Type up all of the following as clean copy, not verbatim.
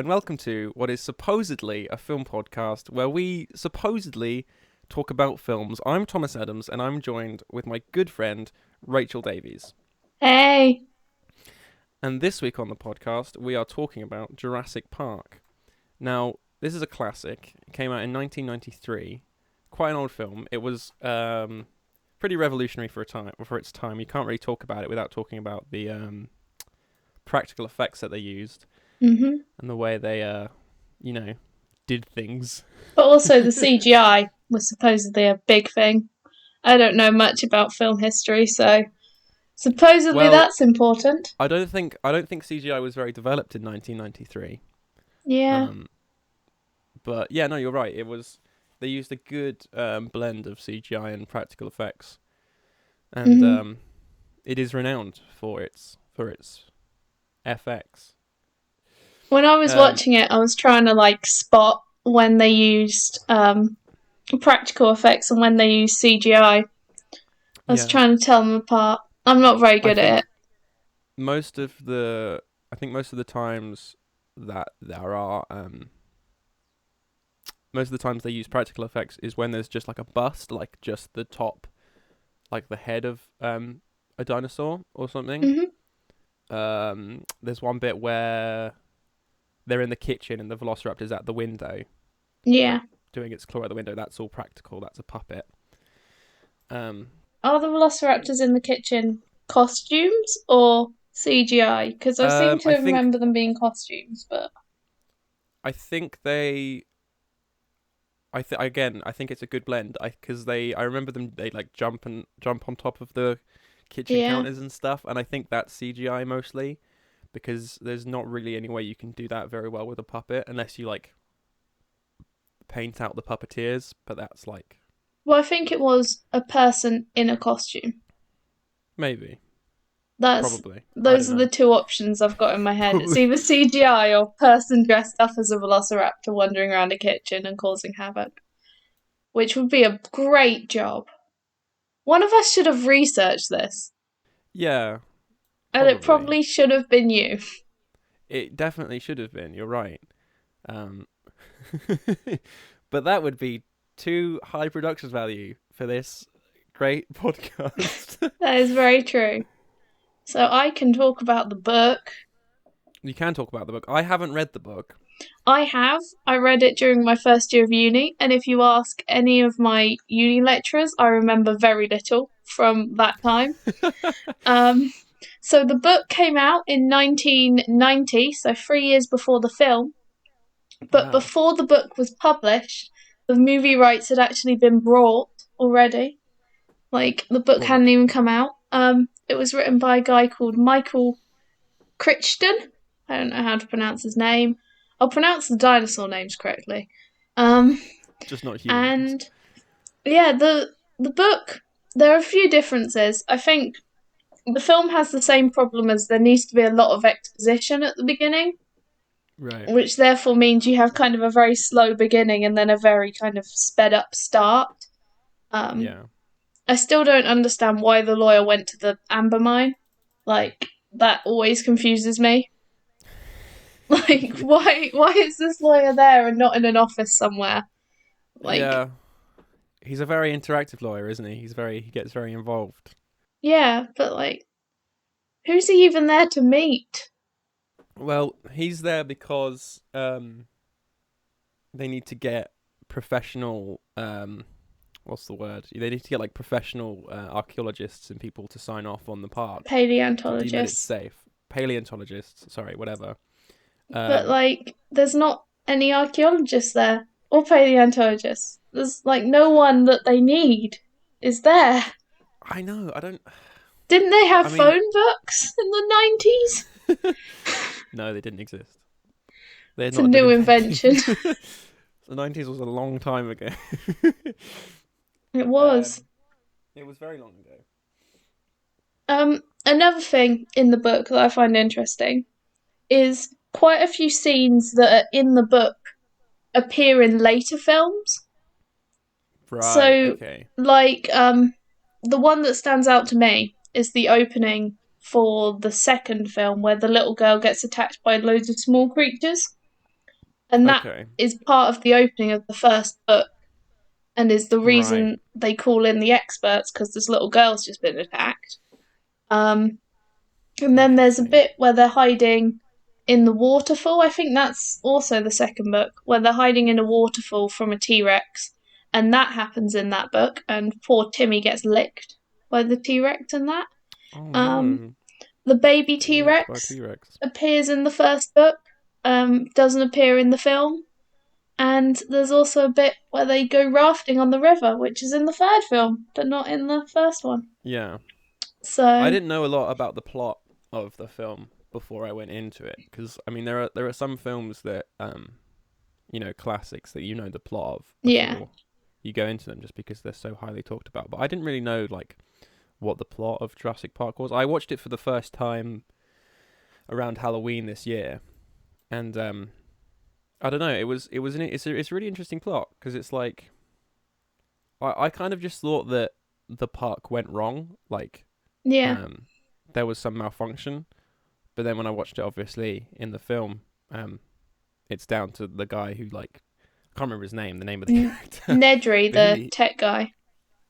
and welcome to what is supposedly a film podcast where we supposedly talk about films. I'm Thomas Adams, and I'm joined with my good friend, Rachel Davies. Hey! And this week on the podcast, we are talking about Jurassic Park. Now, this is a classic. It came out in 1993. Quite an old film. It was pretty revolutionary for its time. You can't really talk about it without talking about the practical effects that they used. Mm-hmm. And the way they, did things. But also the CGI was supposedly a big thing. I don't know much about film history, so supposedly that's important. I don't think CGI was very developed in 1993. Yeah. But yeah, no, you're right. They used a good blend of CGI and practical effects, and it is renowned for its FX. When I was watching it, I was trying to spot when they used practical effects and when they used CGI. I was trying to tell them apart. I'm not very good at it. Most of the times that there are most of the times they use practical effects is when there's just like a bust, like just the top, like the head of a dinosaur or something. Mm-hmm. There's one bit where they're in the kitchen and the Velociraptor's at the window. Yeah. Doing its claw at the window. That's all practical. That's a puppet. Are the Velociraptors in the kitchen costumes or CGI? Because I seem to remember them being costumes, but I think I think it's a good blend. I remember them. They jump on top of the kitchen counters and stuff, and I think that's CGI mostly, because there's not really any way you can do that very well with a puppet unless you paint out the puppeteers. But that's well, I think it was a person in a costume. Maybe. Probably. Those are the two options I've got in my head. It's either CGI or person dressed up as a velociraptor wandering around a kitchen and causing havoc, which would be a great job. One of us should have researched this. Yeah. And it probably should have been you. It definitely should have been. You're right. But that would be too high production value for this great podcast. That is very true. So I can talk about the book. You can talk about the book. I haven't read the book. I have. I read it during my first year of uni, and if you ask any of my uni lecturers, I remember very little from that time. So the book came out in 1990, so 3 years before the film. But before the book was published, the movie rights had actually been bought already. The book hadn't even come out. It was written by a guy called Michael Crichton. I don't know how to pronounce his name. I'll pronounce the dinosaur names correctly. Just not humans. And yeah, the book, there are a few differences. I think the film has the same problem as there needs to be a lot of exposition at the beginning. Right. Which therefore means you have kind of a very slow beginning and then a very kind of sped up start. I still don't understand why the lawyer went to the amber mine. That always confuses me. Why is this lawyer there and not in an office somewhere? Yeah. He's a very interactive lawyer, isn't he? He gets very involved. Yeah, but who's he even there to meet? Well, he's there because they need to get professional what's the word? They need to get professional archaeologists and people to sign off on the park. Paleontologists. To deem it's safe. Paleontologists, sorry, whatever. But there's not any archaeologists there or paleontologists. There's no one that they need is there. I know. I don't. Didn't they have phone books in the 90s? No, they didn't exist. It's a new invention. The 90s was a long time ago. It was. It was very long ago. Another thing in the book that I find interesting is quite a few scenes that are in the book appear in later films. Right, so, okay. The one that stands out to me is the opening for the second film where the little girl gets attacked by loads of small creatures. And that Okay. is part of the opening of the first book, and is the Right. reason they call in the experts, because this little girl's just been attacked. And then there's a Interesting. bit where they're hiding in the waterfall. I think that's also the second book, where they're hiding in a waterfall from a T-Rex. And that happens in that book, and poor Timmy gets licked by the T-Rex in that. Oh Um, no. the baby Getting licked by a T-Rex T-Rex. appears in the first book, doesn't appear in the film. And there's also a bit where they go rafting on the river, which is in the third film, but not in the first one. Yeah. I So, didn't know a lot about the plot of the film before I went into it, because I mean there are some films that classics that you know the plot of yeah. before you go into them, just because they're so highly talked about. But I didn't really know like what the plot of Jurassic Park was. I watched it for the first time around Halloween this year, and I don't know. It's a really interesting plot, because it's like I kind of just thought that the park went wrong, like Yeah. um there was some malfunction. But then when I watched it, obviously in the film, it's down to the guy who, like, I can't remember his name, the name of the character. Nedry, But the tech guy.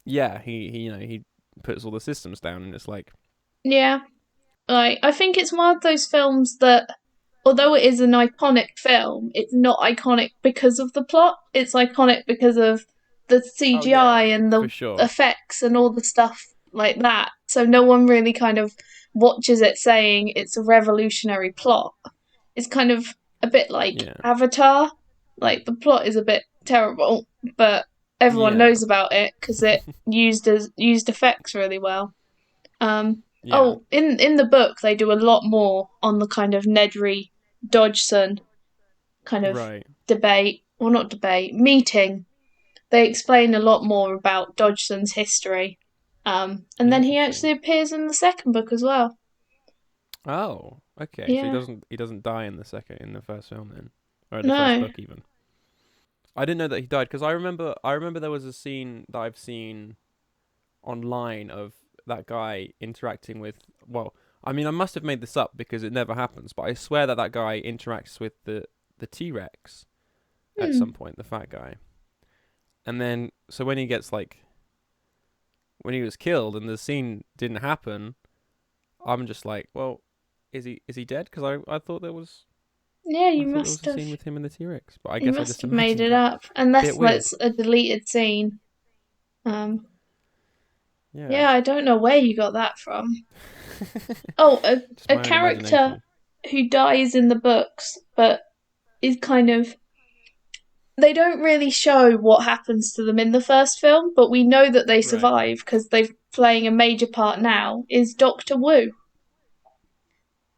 yeah, he puts all the systems down, and it's like, Yeah. Like, I think it's one of those films that, although it is an iconic film, it's not iconic because of the plot. It's iconic because of the oh CGI yeah, and for the sure, effects and all the stuff like that. So no one really kind of watches it saying it's a revolutionary plot. It's kind of a bit like yeah, Avatar. Like, the plot is a bit terrible, but everyone yeah, knows about it because it used effects really well. yeah, Oh, in the book they do a lot more on the kind of Nedry Dodgson kind of right, debate, or not debate, meeting. They explain a lot more about Dodgson's history. And then he interesting. actually appears in the second book as well. Oh, okay. So Yeah. he doesn't die in the first film then, or in the first No. book even. I didn't know that he died, because I remember there was a scene that I've seen online of that guy interacting with. Well, I mean, I must have made this up because it never happens, but I swear that guy interacts with the T Rex at Hmm. some point, the fat guy, and then so when he gets like when he was killed and the scene didn't happen, I'm just like, well, is he dead? Because Yeah, I thought there was a scene with him and the T Rex, but I you guess I must just have made imagined it that. up. Bit Unless weird. it's a deleted scene. Um Yeah. yeah, I don't know where you got that from. Oh, Just a my own character imagination. who dies in the books, but is kind of, they don't really show what happens to them in the first film, but we know that they Right. survive because they're playing a major part now. Is Doctor Wu?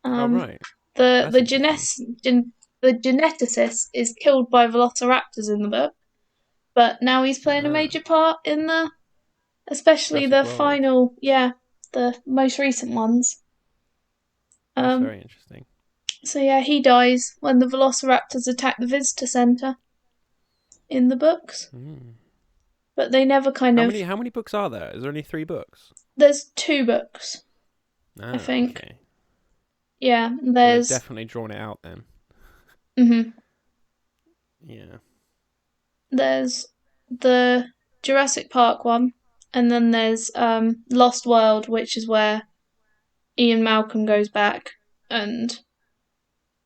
Oh Um, right. the That's the interesting. the geneticist is killed by velociraptors in the book, but now he's playing a Ah, major part in especially Jurassic the World. final, yeah, the most recent ones. That's Um, very interesting. so yeah, he dies when the velociraptors attack the visitor center in the books, Mm. but they never kind of. How many books are there? Is there only 3 books? There's two books, I Ah, think. okay. Yeah, So they've there's. definitely drawn it out then. Mhm. Yeah. There's the Jurassic Park one, and then there's Lost World, which is where Ian Malcolm goes back and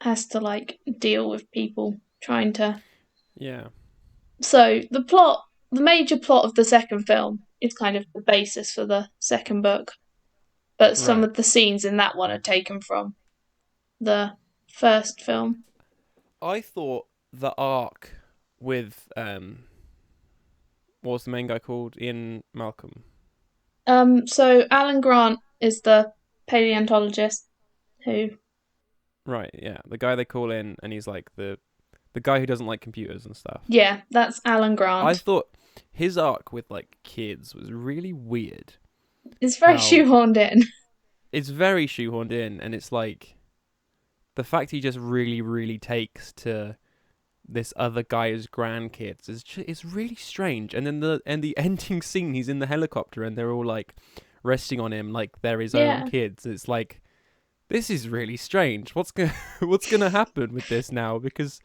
has to like deal with people trying to. Yeah. So the major plot of the second film is kind of the basis for the second book, but some Right. of the scenes in that one are taken from the first film. I thought the arc with what was the main guy called? Ian Malcolm. So Alan Grant is the paleontologist who. Right, yeah. The guy they call in, and he's like the guy who doesn't like computers and stuff. Yeah, that's Alan I Grant. thought his arc with like kids was really weird. It's very How shoehorned in. it's very shoehorned in, and it's like the fact he just really takes to this other guy's grandkids is really strange. And then the ending scene, he's in the helicopter and they're all like resting on him like they're his own Yeah. kids. It's like, this is really strange. What's gonna what's gonna happen with this now? Because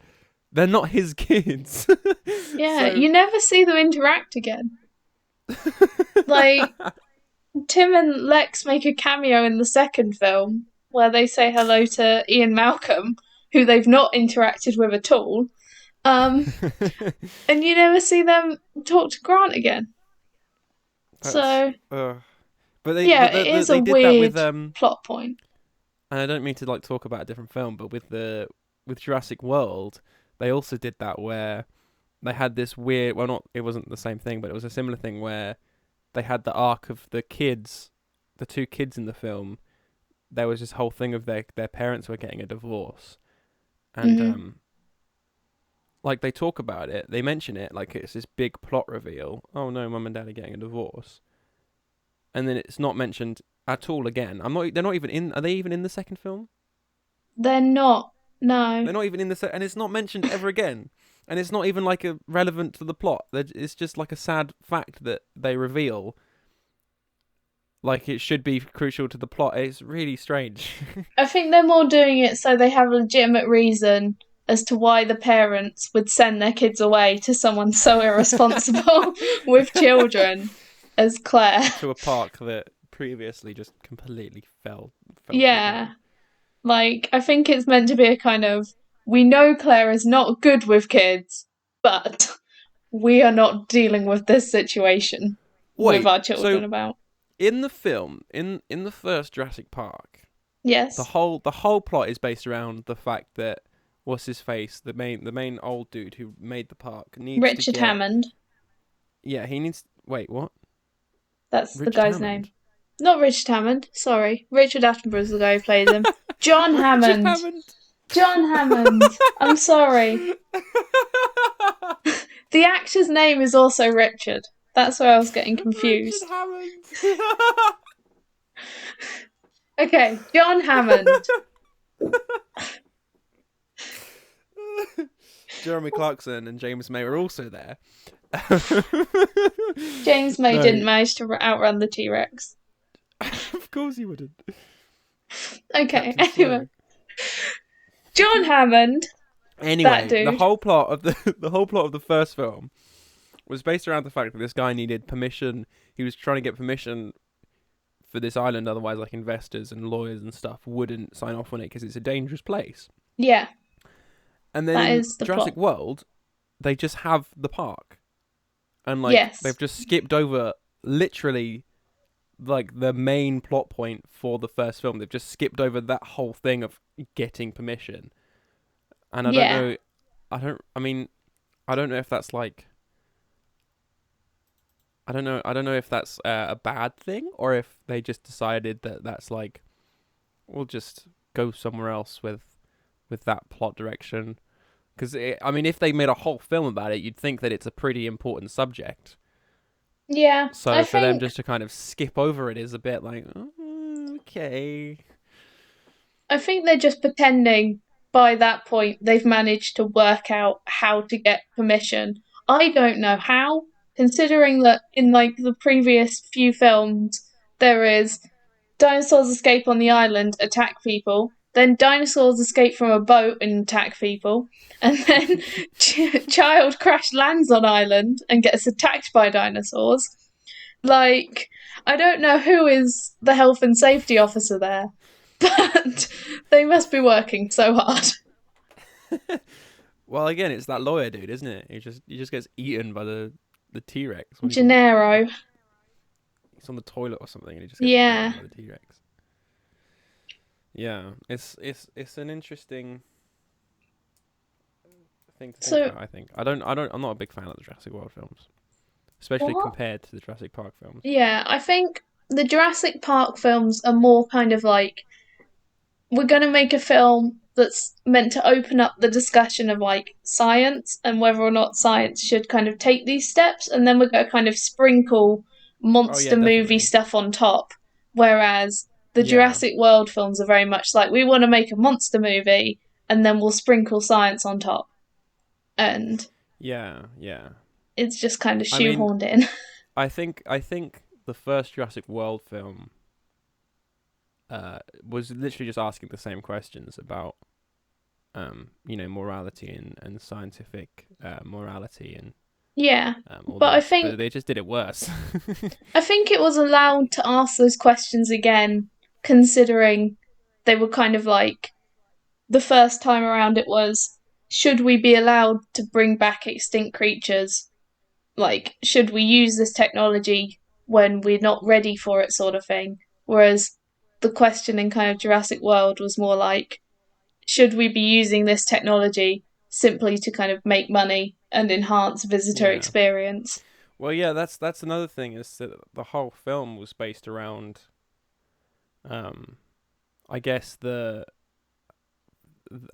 They're not his kids. Yeah, So you never see them interact again. Like, Tim and Lex make a cameo in the second film where they say hello to Ian Malcolm, who they've not interacted with at all. And you never see them talk to Grant again. that's So, but yeah, it is a they did that with weird plot point. and I don't mean to like talk about a different film, but with Jurassic World, they also did that where they had this weird, well, not, it wasn't the same thing, but it was a similar thing where they had the arc of the kids, the two kids in the film. There was this whole thing of their parents were getting a divorce, and Mm-hmm. like they talk about it, they mention it like it's this big plot reveal. Oh no, mum and dad are getting a divorce, and then it's not mentioned at all again. I'm not. They're not even in. Are they even in the second film? They're not. No. They're not even in the and it's not mentioned ever again. And it's not even like a relevant to the plot. It's just like a sad fact that they reveal. Like it should be crucial to the plot. It's really strange. I think they're more doing it so they have a legitimate reason as to why the parents would send their kids away to someone so irresponsible with children as Claire. To a park that previously just completely fell to the Yeah. ground. Like, I think it's meant to be a kind of, we know Claire is not good with kids, but we are not dealing with this situation with Wait, our children so about. in the film, in the first Jurassic Park, Yes. the whole plot is based around the fact that what's his face, the main old dude who made the park needs to Richard get Hammond. Yeah, he needs. Wait, what? That's the Richard guy's Hammond. name. Not Richard Hammond, sorry. Richard Attenborough's the guy who plays him. John Richard Hammond. Hammond. John Hammond. I'm sorry. The actor's name is also Richard. That's where I was getting confused. Richard Hammond. Okay, John Hammond. Jeremy Clarkson and James May were also there. James May No. didn't manage to outrun the T-Rex. Of course he wouldn't. Okay, Captain Slow. anyway. John Hammond. Anyway, That dude. the whole plot of the first film was based around the fact that this guy needed permission. He was trying to get permission for this island, otherwise, like investors and lawyers and stuff wouldn't sign off on it because it's a dangerous place. Yeah. And then That in is the Jurassic plot. World, they just have the park, and like Yes. they've just skipped over literally like the main plot point for the first film. They've just skipped over that whole thing of getting permission. And I don't know. I don't know if that's like. I don't know. I don't know if that's a bad thing or if they just decided that that's like, we'll just go somewhere else with that plot direction. Because I mean, if they made a whole film about it, you'd think that it's a pretty important subject. Yeah. So for them just to kind of skip over it is a bit like, okay. I think they're just pretending by that point they've managed to work out how to get permission. I don't know how, considering that in like the previous few films there is dinosaurs escape on the island, attack people, then dinosaurs escape from a boat and attack people, and then child crash lands on island and gets attacked by dinosaurs. Like, I don't know who is the health and safety officer there, but they must be working so hard. Well, again, it's that lawyer dude, isn't it? He just gets eaten by the T-Rex. Gennaro. He's on the toilet or something, and he just gets Yeah. eaten by the T-Rex. Yeah, it's an interesting thing to think about. I think I'm not a big fan of the Jurassic World films, especially What? compared to the Jurassic Park films. Yeah, I think the Jurassic Park films are more kind of like, we're going to make a film that's meant to open up the discussion of like science and whether or not science should kind of take these steps, and then we're going to kind of sprinkle monster movie definitely. stuff on top. Whereas the Yeah. Jurassic World films are very much like, we want to make a monster movie and then we'll sprinkle science on top. And Yeah. it's just kind of I mean, shoehorned in. I think the first Jurassic World film was literally just asking the same questions about morality and scientific morality and Yeah. all But I this, but think they just did it worse. I think it was allowed to ask those questions again, considering they were kind of like the first time around it was, should we be allowed to bring back extinct creatures? Like, should we use this technology when we're not ready for it, sort of thing? Whereas the question in kind of Jurassic World was more like, should we be using this technology simply to kind of make money and enhance visitor Yeah. experience? Well, yeah, that's another thing is that the whole film was based around, um, I guess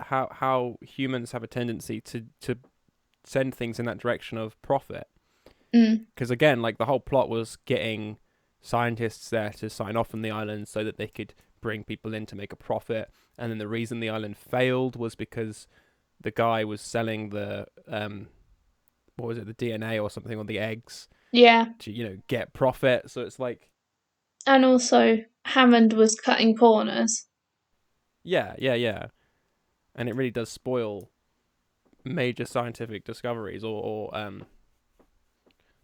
how humans have a tendency to send things in that direction of profit. Mm, Because again, like the whole plot was getting scientists there to sign off on the island so that they could bring people in to make a profit. And then the reason the island failed was because the guy was selling the what was it, the DNA or something on the eggs yeah. to get profit. So it's like, And also, Hammond was cutting corners. yeah, and it really does spoil major scientific discoveries or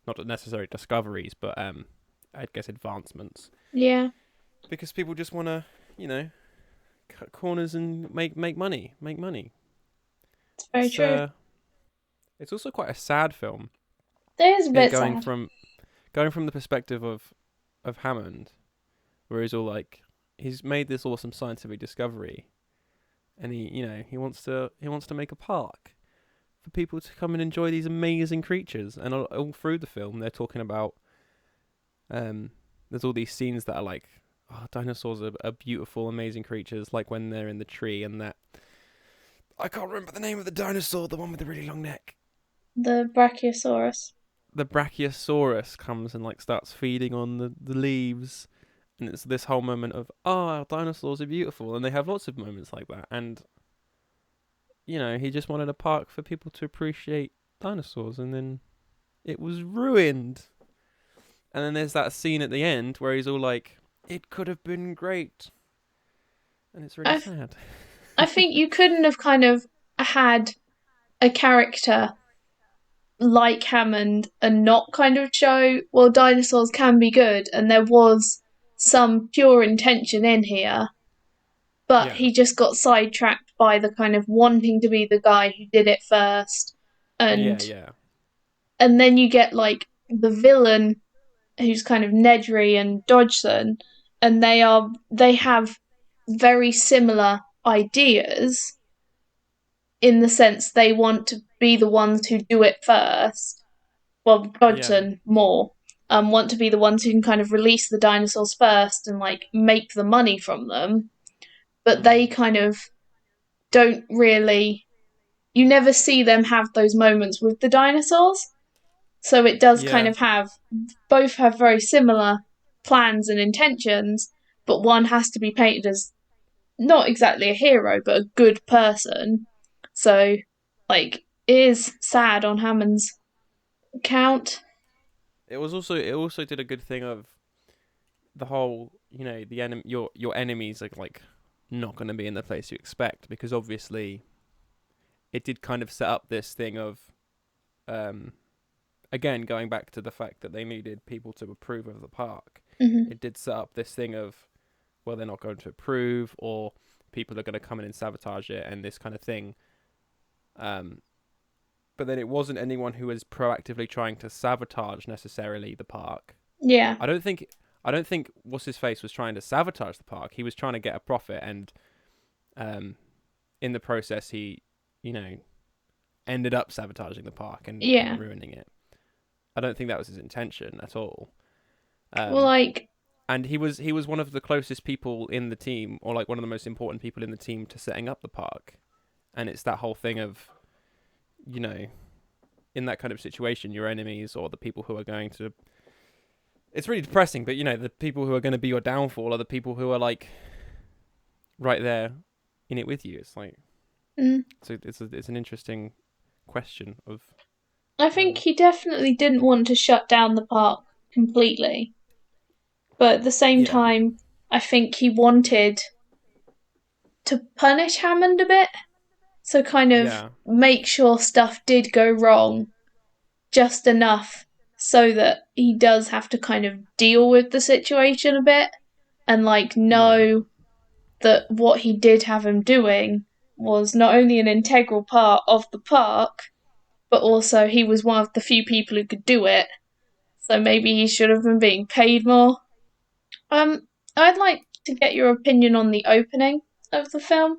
not necessarily discoveries, but I guess advancements, Yeah, because people just want to you know cut corners and make money, make money. it's very It's true. it's also quite a sad film. It is a It bit sad. going from the perspective of Hammond, where he's all like, he's made this awesome scientific discovery, and he wants to make a park for people to come and enjoy these amazing creatures. And all through the film, they're talking about there's all these scenes that are like, oh, dinosaurs are beautiful, amazing creatures, like when they're in the tree and that. I can't remember the name of the dinosaur, the one with the really long neck. The Brachiosaurus. The Brachiosaurus comes and like starts feeding on the leaves, and it's this whole moment of, oh, dinosaurs are beautiful, and they have lots of moments like that. And he just wanted a park for people to appreciate dinosaurs, and then it was ruined. And then there's that scene at the end where he's all like, it could have been great, and it's really I, sad. I think you couldn't have kind of had a character like Hammond and not kind of show, well, dinosaurs can be good, and there was some pure intention in here, but Yeah, he just got sidetracked by the kind of wanting to be the guy who did it first, yeah, and yeah, and then you get like the villain who's kind of Nedry and Dodgson, and they have very similar ideas in the sense they want to be the ones who do it first. Well, yeah. Dodgson more want to be the ones who can kind of release the dinosaurs first and like make the money from them, but Mm. they kind of don't really. You never see them have those moments with the dinosaurs. So it does kind Yeah, of have both have very similar plans and intentions, but one has to be painted as not exactly a hero, but a good person. So, like, it is sad on Hammond's account. it also did a good thing of the whole, the your enemies are like not going to be in the place you expect, because obviously it did kind of set up this thing of, um again, going back to the fact that they needed people to approve of the park. Mm-hmm. It did set up this thing of, well, they're not going to approve, or people are going to come in and sabotage it, and this kind of thing. Um, but then it wasn't anyone who was proactively trying to sabotage necessarily the park. Yeah, I don't think I don't think what's his face was trying to sabotage the park. He was trying to get a profit, and um, in the process, he, you know, ended up sabotaging the park and yeah. ruining it. I don't think that was his intention at all. Well, Um, like, and he was one of the closest people in the team, or like one of the most important people in the team to setting up the park. And it's that whole thing of, you know, in that kind of situation, your enemies or the people who are going to. It's really depressing, but the people who are going to be your downfall are the people who are like right there in it with you. It's like, mm, so it's an interesting question of, I think um he definitely didn't want to shut down the park completely, but at the same yeah, time, I think he wanted to punish Hammond a bit. So kind of Yeah. make sure stuff did go wrong just enough so that he does have to kind of deal with the situation a bit and like Yeah. know that what he did have him doing was not only an integral part of the park, but also he was one of the few people who could do it. So maybe he should have been being paid more. Um, I'd like to get your opinion on the opening of the film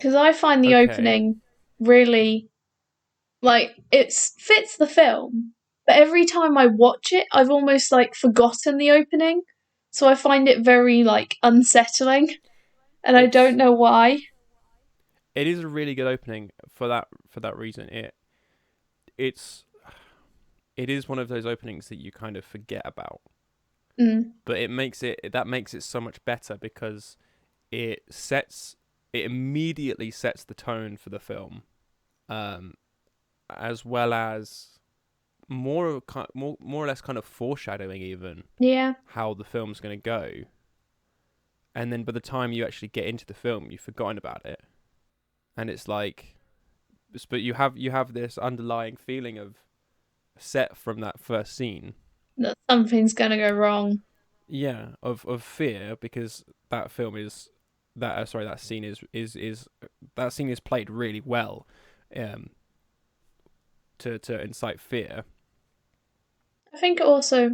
because I find the Okay. opening really like it fits the film, but every time I watch it, I've almost like forgotten the opening, so I find it very like unsettling, and I don't It's know why. it is a really good opening for that reason. It's it is one of those openings that you kind of forget about, Mm, but it makes it so much better because it sets it immediately sets the tone for the film, um, as well as more or less kind of foreshadowing even yeah, how the film's going to go. And then by the time you actually get into the film, you've forgotten about it, and it's like, but you have this underlying feeling of set from that first scene. that something's gonna go wrong. Yeah, of fear because that film is that sorry that scene is that scene is played really well, um, to incite fear. I think also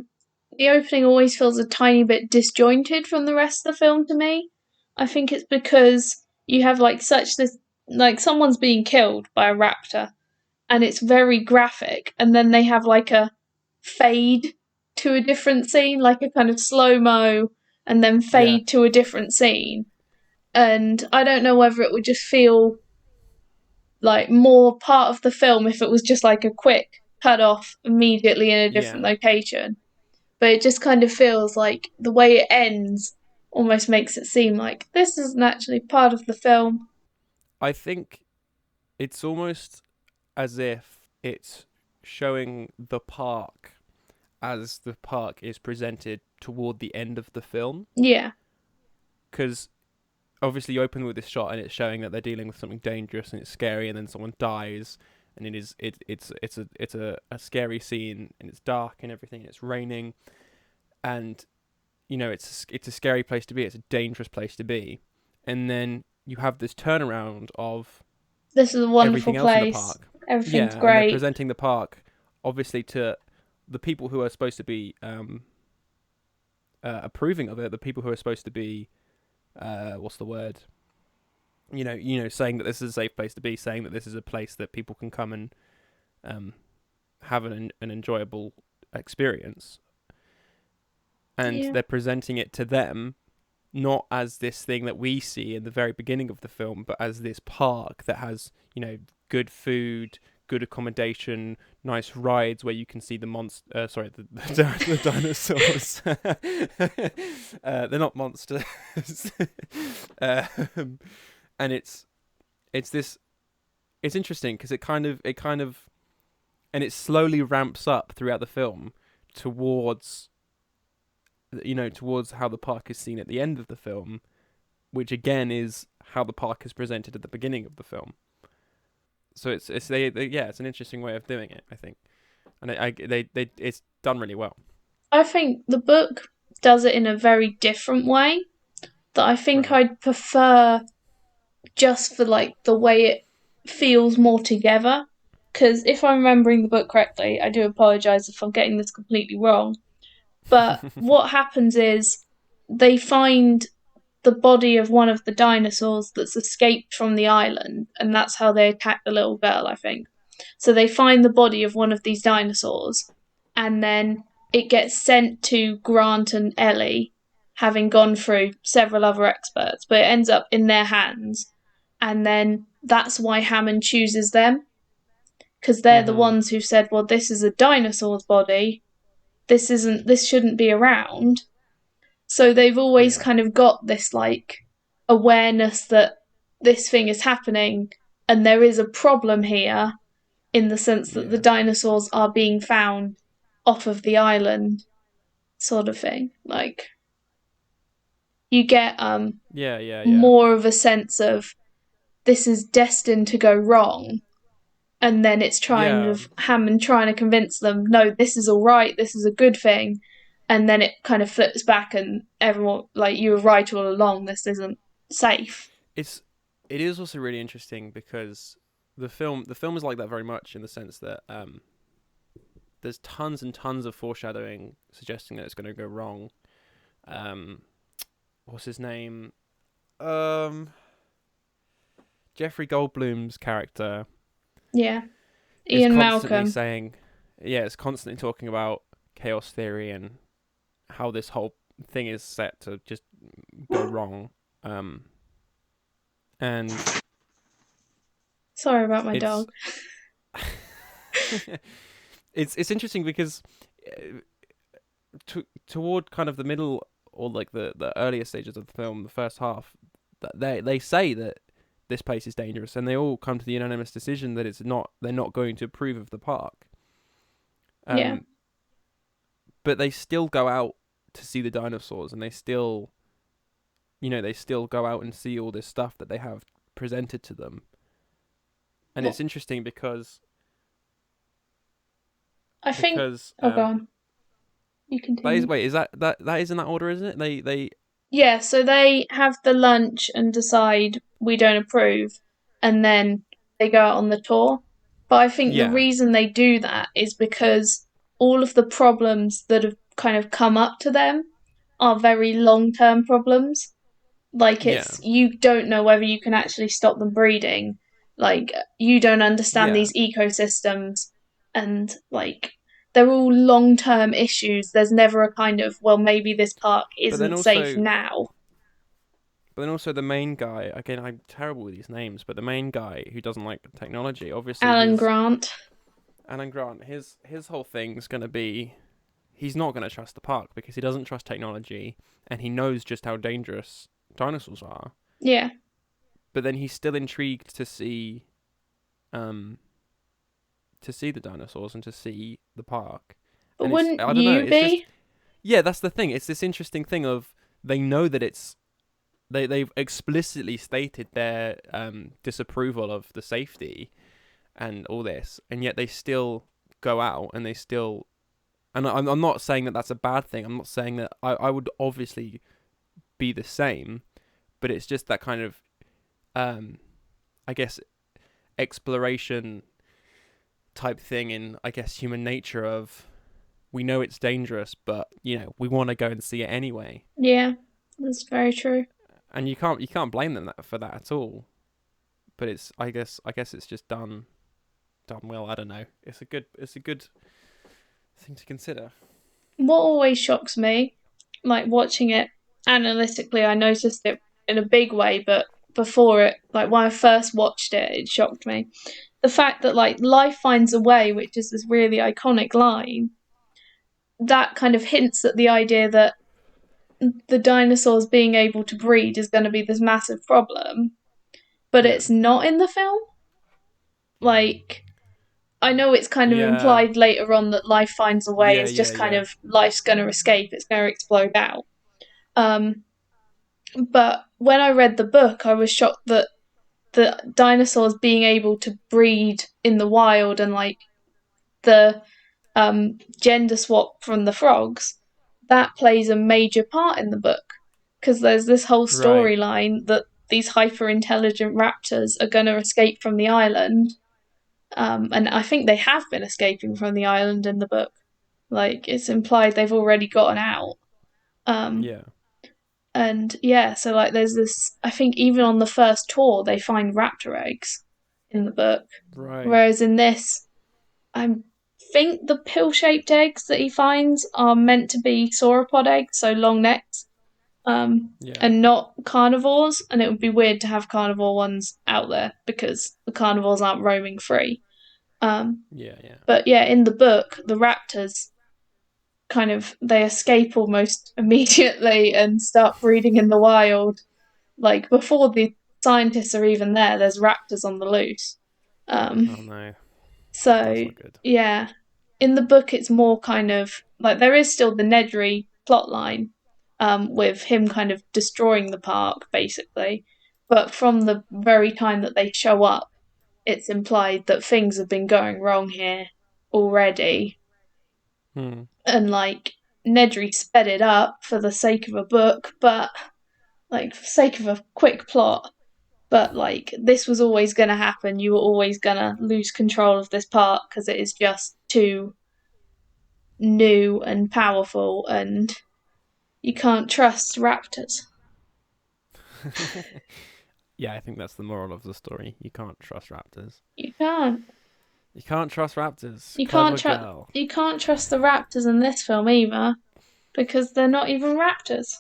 the opening always feels a tiny bit disjointed from the rest of the film to me. I think it's because you have like such this like someone's being killed by a raptor and it's very graphic and then they have like a fade to a different scene, like a kind of slow mo and then Yeah, fade to a different scene. And I don't know whether it would just feel like more part of the film if it was just like a quick cut off immediately in a different yeah. location, but it just kind of feels like the way it ends almost makes it seem like this isn't actually part of the film. I think it's almost as if it's showing the park as the park is presented toward the end of the film, Yeah, because obviously you open with this shot and it's showing that they're dealing with something dangerous and it's scary, and then someone dies, and it's a scary scene, and it's dark and everything, and it's raining, and it's a scary place to be, it's a dangerous place to be, and then you have this turnaround of this is a wonderful everything else in the place. park. Everything's Yeah, and they're great. presenting the park obviously to the people who are supposed to be approving of it, the people who are supposed to be what's the word? Saying that this is a safe place to be, saying that this is a place that people can come and um, have an enjoyable experience, and Yeah. they're presenting it to them not as this thing that we see in the very beginning of the film, but as this park that has, good food, good accommodation, nice rides where you can see the monster. Sorry, the dinosaurs. They're not monsters. um, and it's this. It's interesting because and it slowly ramps up throughout the film towards towards how the park is seen at the end of the film, which again is how the park is presented at the beginning of the film. So it's an interesting way of doing it, I think, and they it's done really well. I think the book does it in a very different way that I think Right. I'd prefer just for like the way it feels more together. Because if I'm remembering the book correctly, I do apologise if I'm getting this completely wrong. But what happens is they find the body of one of the dinosaurs that's escaped from the island, and that's how they attack the little girl, I think. So they find the body of one of these dinosaurs, and then it gets sent to Grant and Ellie, having gone through several other experts, but it ends up in their hands. And then that's why Hammond chooses them, because they're the Mhm. ones who said, well, this is a dinosaur's body. This shouldn't be around. So they've always Yeah. kind of got this like awareness that this thing is happening and there is a problem here in the sense that the Yeah. dinosaurs are being found off of the island, sort of thing. Like you get Yeah. Yeah. Yeah. more of a sense of this is destined to go wrong, and then it's trying Yeah, of Hammond trying to convince them, no, this is all right, this is a good thing, and then it kind of flips back, and everyone, like, you were right all along, this isn't safe. it's it is also really interesting because the film is like that very much in the sense that there's tons and tons of foreshadowing suggesting that it's going to go wrong. Um, what's his name? Um, Jeffrey Goldblum's character Yeah, is Ian constantly Malcolm. saying, yeah, it's constantly talking about chaos theory and how this whole thing is set to just go wrong. Um, and Sorry about my it's dog. it's interesting because uh, toward kind of the middle or like the earlier stages of the film, the first half, that they say that this place is dangerous, and they all come to the unanimous decision that it's not. They're not going to approve of the park. Yeah, Um, but they still go out to see the dinosaurs, and they still, they still go out and see all this stuff that they have presented to them. And well, it's interesting because I think. because Oh, go on. You that is continue. wait is that is in that order, isn't it? They Yeah, so they have the lunch and decide we don't approve, and then they go out on the tour. But I think the yeah reason they do that is because all of the problems that have kind of come up to them are very long term problems. Like, yeah it's, you don't know whether you can actually stop them breeding. Like, you don't understand yeah. these ecosystems, and like, they're all long term issues. There's never a kind of, well, maybe this park But then isn't safe also now. But then also the main guy, again, I'm terrible with these names, but the main guy who doesn't like technology, obviously Alan his Grant. Alan Grant, his whole thing's gonna be he's not gonna trust the park because he doesn't trust technology and he knows just how dangerous dinosaurs are. Yeah. But then he's still intrigued um to see the dinosaurs and to see the park. But And it's wouldn't I don't know, you it's just be? yeah, that's the thing. It's this interesting thing of they know that they've explicitly stated their disapproval of the safety and all this, and yet they still go out and they still. And I'm not saying that that's a bad thing. I'm not saying that I would obviously be the same, but it's just that kind of, I guess, exploration type thing in, I guess, human nature of we know it's dangerous, but we want to go and see it anyway, Yeah, that's very true. and you can't blame them for that at all. But it's I guess it's just done well. I don't know. It's a good thing to consider. What always shocks me, like watching it analytically, I noticed it in a big way, but before it, like when I first watched it, it shocked me. The fact that, like, life finds a way, which is this really iconic line, that kind of hints at the idea that the dinosaurs being able to breed is going to be this massive problem, but Yeah, it's not in the film. Like, I know it's kind of yeah, implied later on that life finds a way yeah, is yeah, just kind yeah. of life's going to escape, it's going to explode out. Um, but when I read the book, I was shocked that the dinosaurs being able to breed in the wild, and like the gender swap from the frogs, that plays a major part in the book, because there's this whole Right. storyline that these hyper intelligent raptors are going to escape from the island. And I think they have been escaping from the island in the book. Like, it's implied they've already gotten out. Um, Yeah. and yeah, so like there's this. I think even on the first tour, they find raptor eggs in the book, Right. whereas in this, I think the pill-shaped eggs that he finds are meant to be sauropod eggs, so long necks, Yeah. and not carnivores. And it would be weird to have carnivore ones out there because the carnivores aren't roaming free. Um, Yeah. Yeah. but yeah, in the book, the raptors kind of they escape almost immediately and start breeding in the wild. Like, before the scientists are even there, there's raptors on the loose. Oh Um, no, that's so not good. yeah, in the book, it's more kind of like there is still the Nedry plot line, with him kind of destroying the park, basically. but from the very time that they show up, it's implied that things have been going wrong here already. And like Nedry sped it up for the sake of a book, but like for the sake of a quick plot. But like this was always going to happen. You were always going to lose control of this park because it is just too new and powerful, and you can't trust raptors. Yeah, I think that's the moral of the story. You can't trust raptors. You can't. You can't trust raptors. You Clever can't girl. You can't trust the raptors in this film either, because they're not even raptors.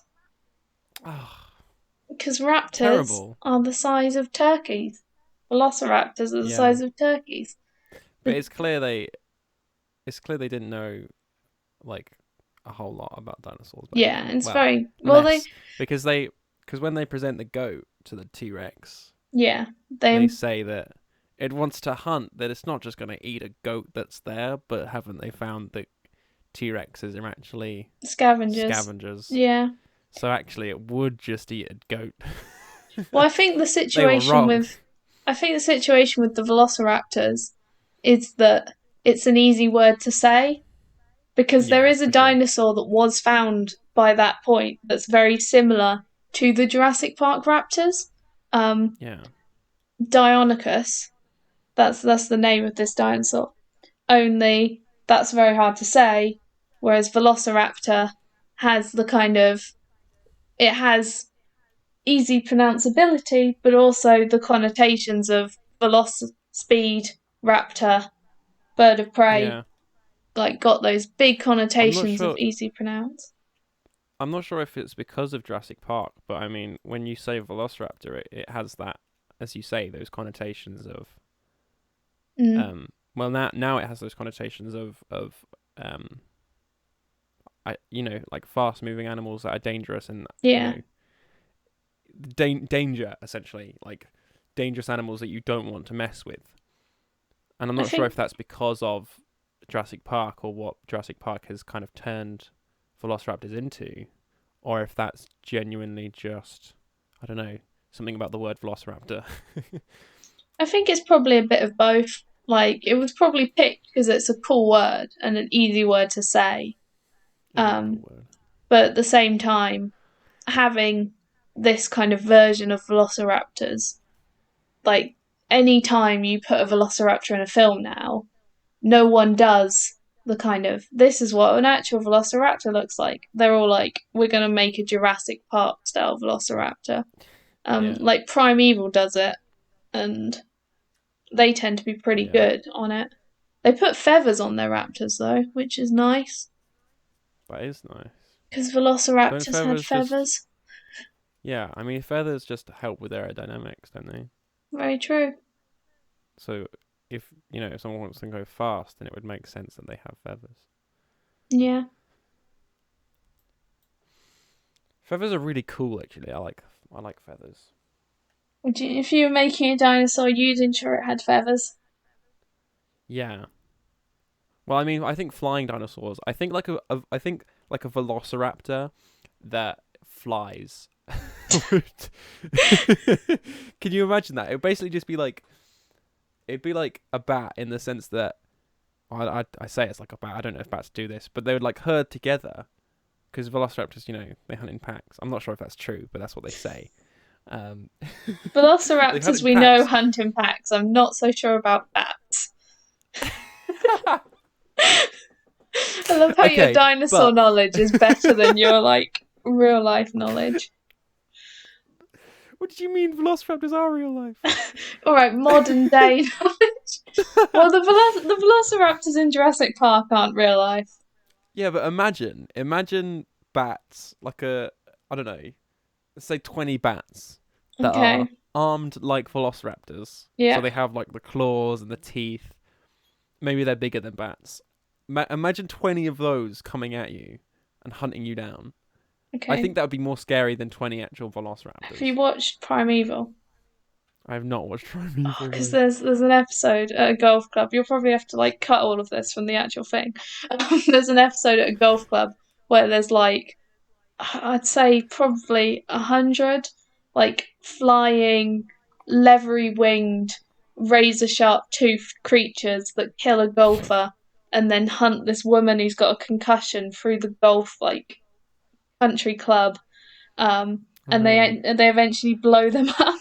Because raptors Terrible. are the size of turkeys. Velociraptors are the size of turkeys. But it's clear they didn't know like a whole lot about dinosaurs. Yeah, it's very well because when they present the goat to the T-Rex, they say that it wants to hunt, that it's not just going to eat a goat that's there, but haven't they found that T-Rexes are actually scavengers? Yeah. So actually, it would just eat a goat. Well, I think the situation with the Velociraptors is that it's an easy word to say, because there is a dinosaur that was found by that point that's very similar to the Jurassic Park raptors. Deinonychus. That's the name of this dinosaur. Only that's very hard to say, whereas Velociraptor has the kind of, it has easy pronounceability, but also the connotations of speed, raptor, bird of prey, like got those big connotations of easy pronounce. I'm not sure if it's because of Jurassic Park, but I mean, when you say Velociraptor, it has that, as you say, those connotations of. Well, now it has those connotations of like fast moving animals that are dangerous and danger, essentially, like dangerous animals that you don't want to mess with. And I'm not sure if that's because of Jurassic Park or what Jurassic Park has kind of turned Velociraptors into, or if that's genuinely just, I don't know, something about the word Velociraptor. I think it's probably a bit of both. Like, it was probably picked because it's a cool word and an easy word to say. But at the same time, having this kind of version of Velociraptors, like, any time you put a Velociraptor in a film now, no one does the kind of, this is what an actual Velociraptor looks like. They're all like, we're going to make a Jurassic Park style Velociraptor. Like Primeval does it, and they tend to be pretty good on it. They put feathers on their raptors though, which is nice. That is nice. Because Velociraptors had feathers. Yeah, I mean, feathers just help with aerodynamics, don't they? Very true. So if someone wants to go fast, then it would make sense that they have feathers. Yeah. Feathers are really cool, actually. I like feathers. If you were making a dinosaur, you'd ensure it had feathers. Yeah. Well, I mean, I think flying dinosaurs. I think like a Velociraptor that flies. Can you imagine that? It would basically just be like, it'd be like a bat in the sense that I say it's like a bat. I don't know if bats do this, but they would like herd together because Velociraptors, they hunt in packs. I'm not sure if that's true, but that's what they say. Velociraptors we know hunt in packs. I'm not so sure about bats. I love how your dinosaur knowledge is better than your like real life knowledge. What did you mean Velociraptors are real life? Alright, modern day knowledge. Well, the Velociraptors in Jurassic Park aren't real life. Yeah, but imagine bats, like I don't know, let's say 20 bats that are armed like Velociraptors. Yeah. So they have like the claws and the teeth. Maybe they're bigger than bats. Imagine 20 of those coming at you and hunting you down. Okay. I think that would be more scary than 20 actual Velociraptors. Have you watched Primeval? I have not watched Primeval. Because there's an episode at a golf club. You'll probably have to like cut all of this from the actual thing. There's an episode at a golf club where there's like, I'd say probably 100 like flying, leathery winged, razor sharp toothed creatures that kill a golfer and then hunt this woman who's got a concussion through the golf like country club. And Right. they eventually blow them up.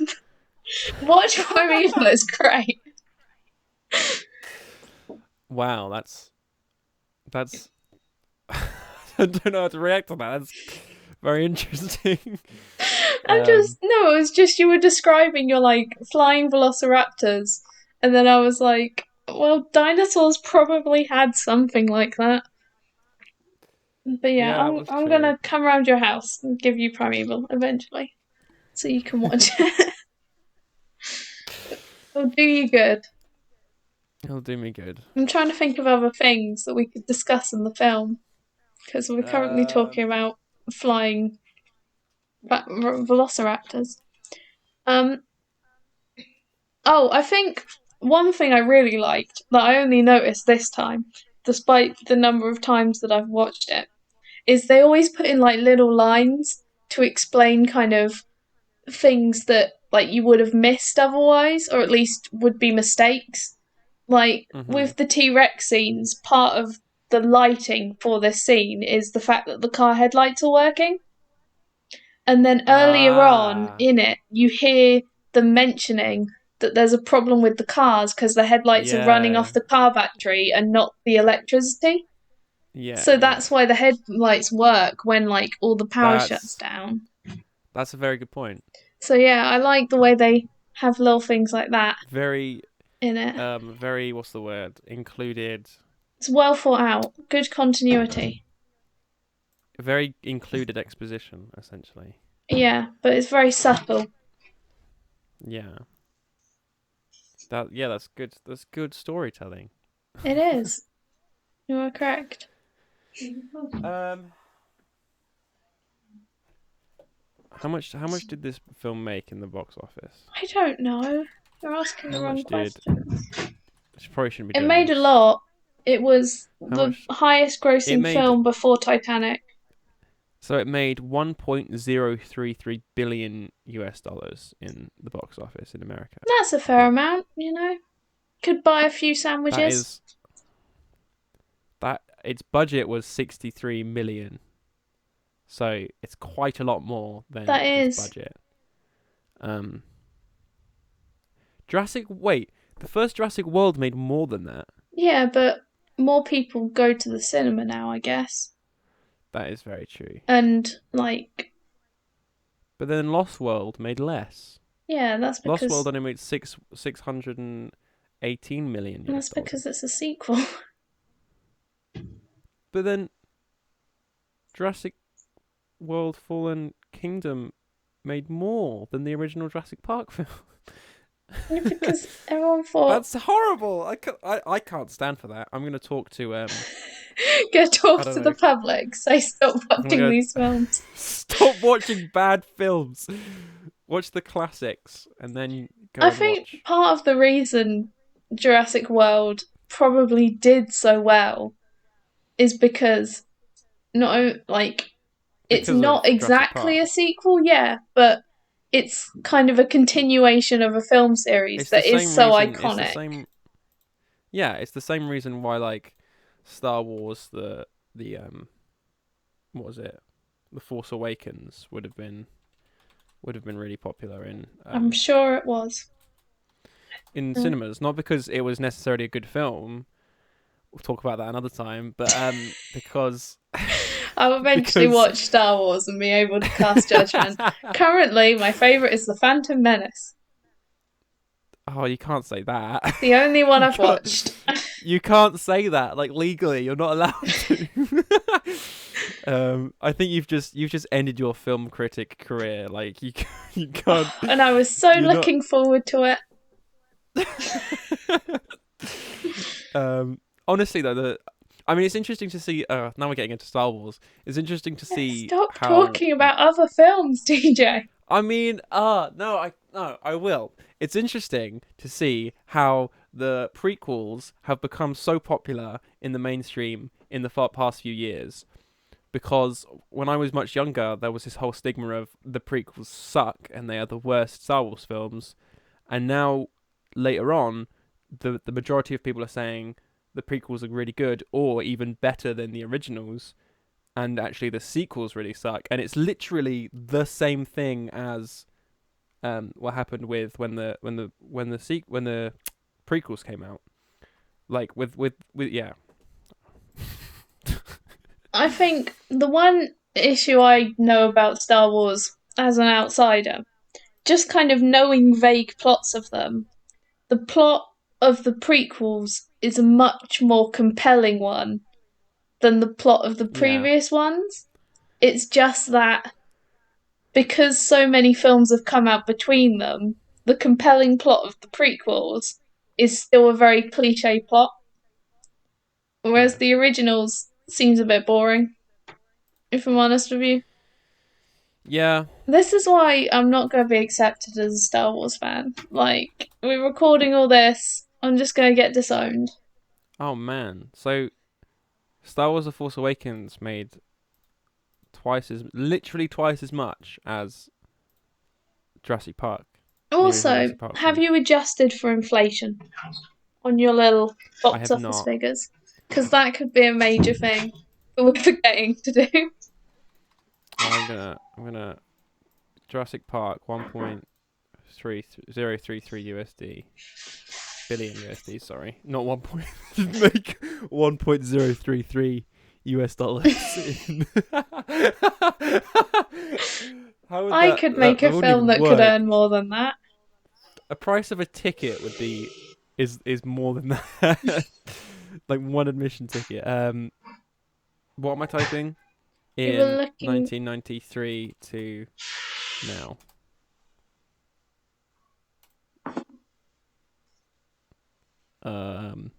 Watch Primeval, it's great. Wow, that's I don't know how to react to that. That's very interesting. No, it was just you were describing your like flying velociraptors, and then I was like, well, dinosaurs probably had something like that. But yeah, Yeah, that was I'm true. gonna come around your house and give you Primeval eventually, so you can watch it. It'll do you good. It'll do me good. I'm trying to think of other things that we could discuss in the film because we're currently talking Um, about flying velociraptors. Um, Oh, I think one thing I really liked that I only noticed this time, despite the number of times that I've watched it, is they always put in like little lines to explain kind of things that like you would have missed otherwise, or at least would be mistakes. Like mhm. with the T Rex scenes, part of the lighting for this scene is the fact that the car headlights are working. And then earlier on Ah, in it, you hear them mentioning that there's a problem with the cars because the headlights are running off yeah, the car battery and not the electricity. yeah, So yeah. that's why the headlights work when like all the power shuts That's down. that's a very good point. So yeah, I like the way they have little things like that Very, in it. very. What's the word? Included. It's well thought out, good continuity. Very included exposition, essentially. Yeah, but it's very subtle. Yeah. Yeah, that's good. That's good storytelling. It is. You are correct. Um, how much did this film make in the box office? I don't know. You're asking the How wrong much did? questions. I probably shouldn't be It doing made a this. lot. It was How the much? highest It grossing made film before Titanic. so it made 1.033 billion US dollars in the box office in America. That's a I fair think amount, you know. Could buy a few that sandwiches. is that its budget was 63 million. So it's quite a lot more than That its is. budget. Um wait, the first Jurassic World made more than that. Yeah, but more people go to the cinema now, I guess. That is very true. And, like, But then Lost World made less. yeah, Lost World only made 618 million US that's dollars. because it's a sequel. But then Jurassic World Fallen Kingdom made more than the original Jurassic Park film. Because everyone thought, That's horrible. I can't stand for that. I'm going to talk to go I talk don't to the know. public, say stop I'm watching going these to films. stop watching bad films. Watch the classics and then go I and think watch part of the reason Jurassic World probably did so well is because like it's because of not Jurassic exactly Park. a sequel, yeah, but it's kind of a continuation of a film series It's the that is same so reason. It's the iconic. same. Yeah, it's the same reason why like Star Wars the what was it? The Force Awakens would have been really popular I'm sure it was. in Uh, cinemas, not because it was necessarily a good film. We'll talk about that another time, but because I'll eventually because watch Star Wars and be able to cast judgment. Currently, my favourite is The Phantom Menace. oh, you can't say that. The only one you I've can't watched. you can't say that like legally. You're not allowed to. I think you've just ended your film critic career. Like you can't. And I was so You're not. looking forward to it. Honestly though, I mean, it's interesting to see. Now we're getting into Star Wars. It's interesting to see Stop how. talking about other films, DJ. I mean, no, I will. It's interesting to see how the prequels have become so popular in the mainstream in the past few years because when I was much younger, there was this whole stigma of the prequels suck and they are the worst Star Wars films, and now later on, the majority of people are saying the prequels are really good or even better than the originals, and actually the sequels really suck. And it's literally the same thing as what happened with when the prequels came out. Like with yeah. I think the one issue I know about Star Wars as an outsider, just kind of knowing vague plots of them, the plot of the prequels is a much more compelling one than the plot of the Yeah. previous ones. It's just that because so many films have come out between them, the compelling plot of the prequels is still a very cliche plot, whereas Yeah. the originals seems a bit boring, if I'm honest with you. Yeah. This is why I'm not going to be accepted as a Star Wars fan. Like, we're recording all this, I'm just going to get disowned. Oh man. So Star Wars: The Force Awakens made literally twice as much as Jurassic Park, the original Also, Jurassic Park have film. you adjusted for inflation on your little I box have office not. figures? Because that could be a major thing that we're forgetting to do. I'm gonna Jurassic Park 1.3033 USD billion USD. Sorry, not 1. Make 1.033 US dollars. How would I that? could make a That wouldn't film even that could work. earn more than that. A price of a ticket would be is more than that. Like one admission ticket. What am I typing? You were In looking. 1993 to now. Um,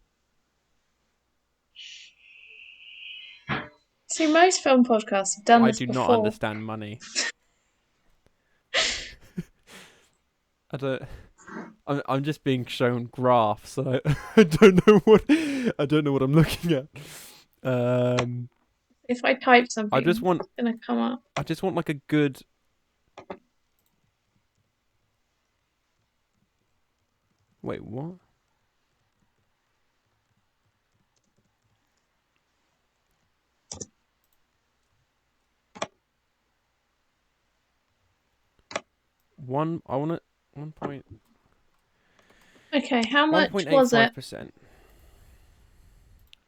See, most film podcasts have done I this do not before. understand money. I don't. I'm just being shown graphs. And I don't know what I'm looking at. If I type I just something, want it's going to come up. like a good. Wait, what? I want it 1. Okay, how much was it? 1.85%.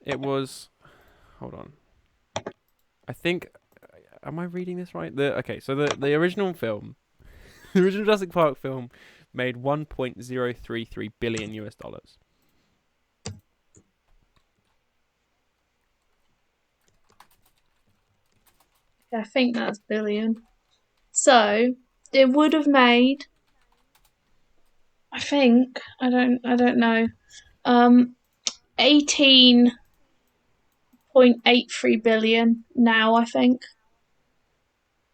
It was. Hold on. I think. Am I reading this right? So the original film, the original Jurassic Park film, made 1.033 billion US dollars. I think that's billion. So it would have made. I think I don't know. 18.83 billion now. I think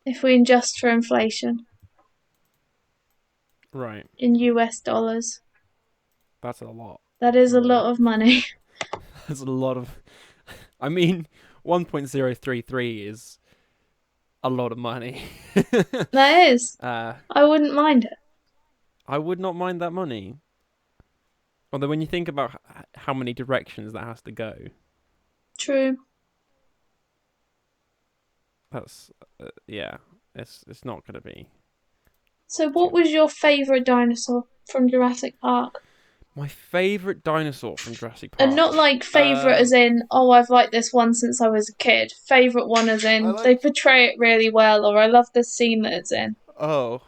if we adjust for inflation Right. in US dollars, That's a lot that is a more. lot of money. That's a lot of. I mean, 1.033 is a lot of money. That is. uh, I wouldn't mind it. I would not mind that money. Although when you think about how many directions that has to go, True. that's yeah, it's not gonna be So, too what was much. your favourite dinosaur from Jurassic Park? My favourite dinosaur from Jurassic And not Park. like favourite as in, oh, I've liked this one since I was a kid. Favourite one as I in, they like. portray it really well, or I love this scene that it's in. Oh,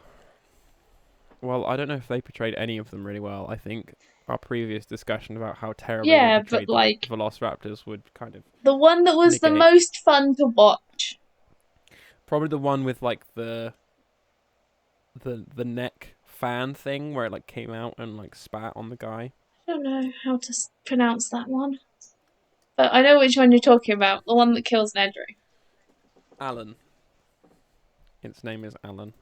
well, I don't know if they portrayed any of them really well. I think our previous discussion about how terribly they Yeah, but portrayed the like, Velociraptors would kind of the one that was the negate. most fun to watch. Probably the one with like the neck fan thing where it like came out and like spat on the guy. I don't know how to pronounce that one. But I know which one you're talking about. The one that kills Nedry. Alan. Its name is Alan.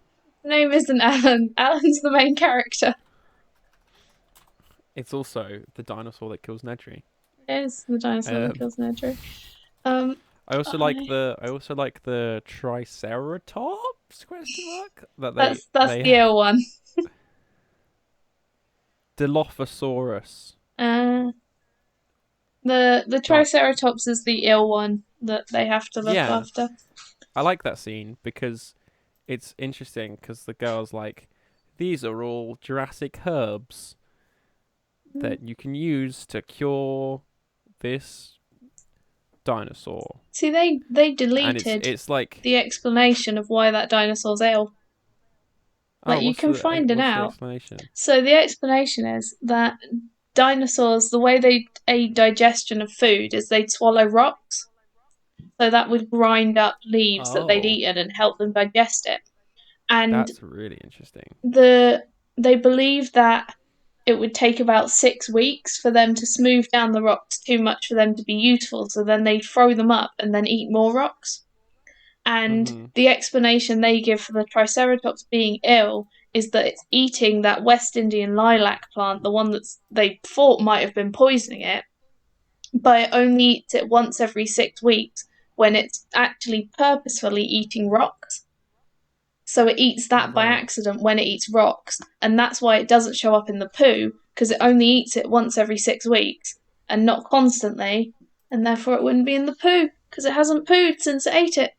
The name isn't Alan. Alan's the main character. It's also the dinosaur that kills Nedry. It is the dinosaur that Um, kills Nedry. I also like the Triceratops question mark that That's they the ill one. Dilophosaurus. Uh, the But Triceratops is the ill one that they have to look yeah, after. I like that scene because it's interesting because the girl's like, these are all Jurassic herbs that you can use to cure this dinosaur. See, they And deleted it's like, the explanation of why that dinosaur's ill. oh, Like, you can find it what's the out. explanation? So the explanation is that dinosaurs, the way they aid digestion of food is they'd swallow rocks. So that would grind up leaves that they'd Oh, eaten and help them digest it. And that's really interesting. they believe that it would take about 6 weeks for them to smooth down the rocks too much for them to be useful. So then they'd throw them up and then eat more rocks. And Hmm. the explanation they give for the Triceratops being ill is that it's eating that West Indian lilac plant, the one that they thought might have been poisoning it, but it only eats it once every 6 weeks when it's actually purposefully eating rocks. So it eats that by Right. accident when it eats rocks, and that's why it doesn't show up in the poo, because it only eats it once every 6 weeks and not constantly, and therefore it wouldn't be in the poo, because it hasn't pooed since it ate it.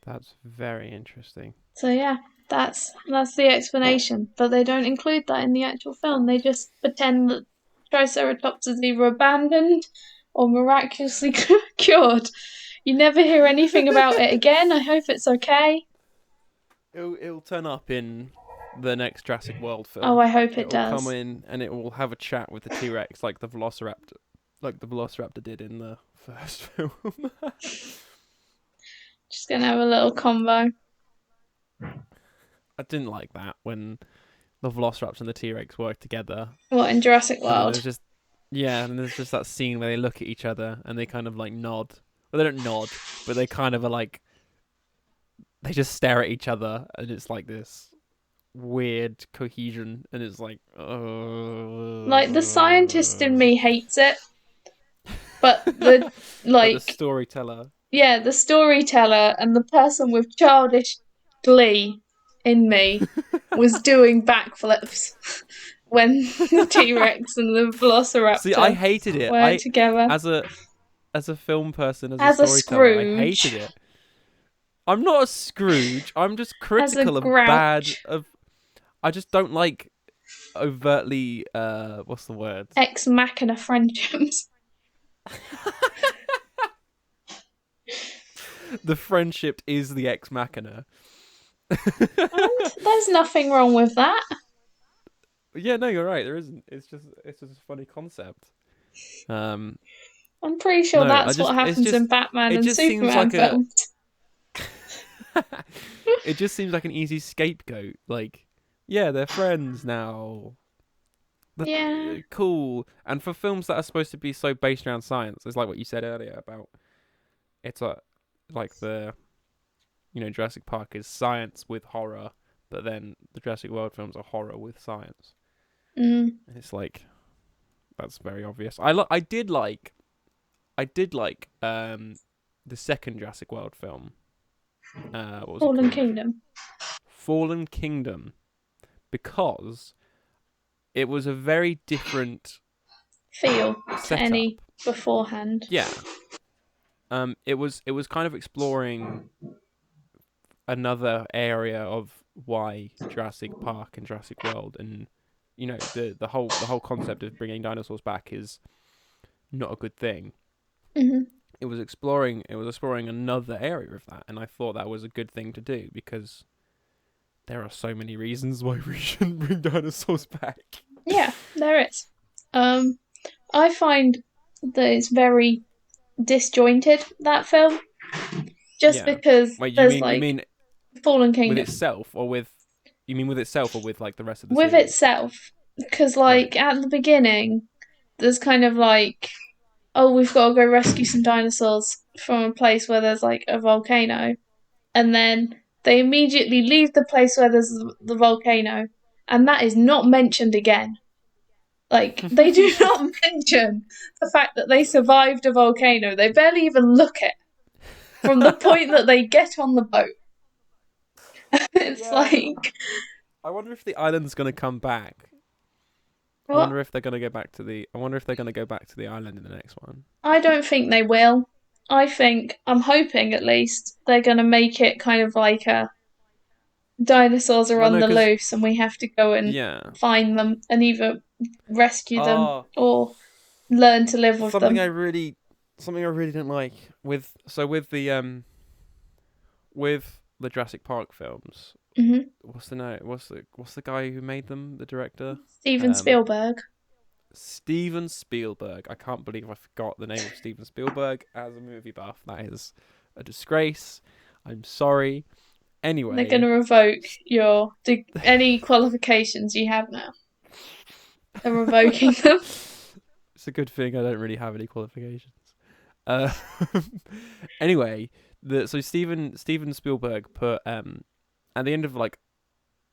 That's very interesting. So yeah, that's the explanation. But they don't include that in the actual film. They just pretend that Triceratops is either abandoned or miraculously cured. You never hear anything about it again. I hope it's okay. It'll turn up in the next Jurassic World Oh, film. I hope it It will come does. in and it will have a chat with the T-Rex like the Velociraptor did in the first film. Just gonna have a little combo. I didn't like that when the Velociraptor and the T-Rex work together, What in Jurassic and then World? there's just that scene where they look at each other and they kind of like nod. Well, they don't nod, but they kind of are like they just stare at each other, and it's like this weird cohesion, and it's like, Like the scientist in me hates it, but the but the like storyteller. yeah, the storyteller and the person with childish glee in me was doing backflips when the T Rex and the See, I Velociraptor hated it. were I together. as a as a film person, as a As a storyteller, I hated Scrooge, it. I'm not a Scrooge. I'm just as a critical of bad Grouch, of. I just don't like overtly. What's the word? ex machina friendships. The friendship is the ex machina. And there's nothing wrong with that. Yeah, no, you're right. There isn't. It's just a funny concept. Um, I'm pretty sure no, that's what happens in Batman it and just seems Superman like a. films. It just seems like an easy scapegoat. Like, yeah, they're friends now. Yeah. Cool. And for films that are supposed to be so based around science, it's like what you said earlier about it's like the Jurassic Park is science with horror, but then the Jurassic World films are horror with science. Mm. And it's like that's very obvious. I did like the second Jurassic World film. What was it Fallen called? Kingdom. Fallen Kingdom, because it was a very different Feel to setup. any beforehand. Yeah. It was kind of exploring another area of why Jurassic Park and Jurassic World, and the whole concept of bringing dinosaurs back is not a good thing. Mm-hmm. It was exploring another area of that, and I thought that was a good thing to do because there are so many reasons why we shouldn't bring dinosaurs back. Yeah, there is. I find that it's very disjointed, that film, just Yeah. because Wait, there's you like mean Fallen with Kingdom itself, or with you mean with itself, or with like the rest of the with series? itself, because Right. like at the beginning, there's kind of like, oh, we've got to go rescue some dinosaurs from a place where there's like a volcano, and then they immediately leave the place where there's the volcano, and that is not mentioned again. Like, they do not mention the fact that they survived a volcano. They barely even look at it from the point that they get on the boat. It's Yeah. like, I wonder if the island's gonna come back. I what? wonder if they're gonna go back to the. I wonder if they're gonna go back to the island in the next one. I don't think they will. I'm hoping at least, they're going to make it kind of like a dinosaurs are Well, on no, the because loose and we have to go and yeah. find them and either rescue them Oh, or learn to live with something them. I really, something I really didn't like with with the Jurassic Park films. hmm What's the name? What's the guy who made them? The director. Steven Um, Spielberg. Steven Spielberg. I can't believe I forgot the name of Steven Spielberg as a movie buff. That is a disgrace. I'm sorry. They're going Anyway, to revoke any qualifications you have now. They're revoking them. it's a good thing I don't really have any qualifications. Uh, anyway, so Steven Spielberg put at the end of like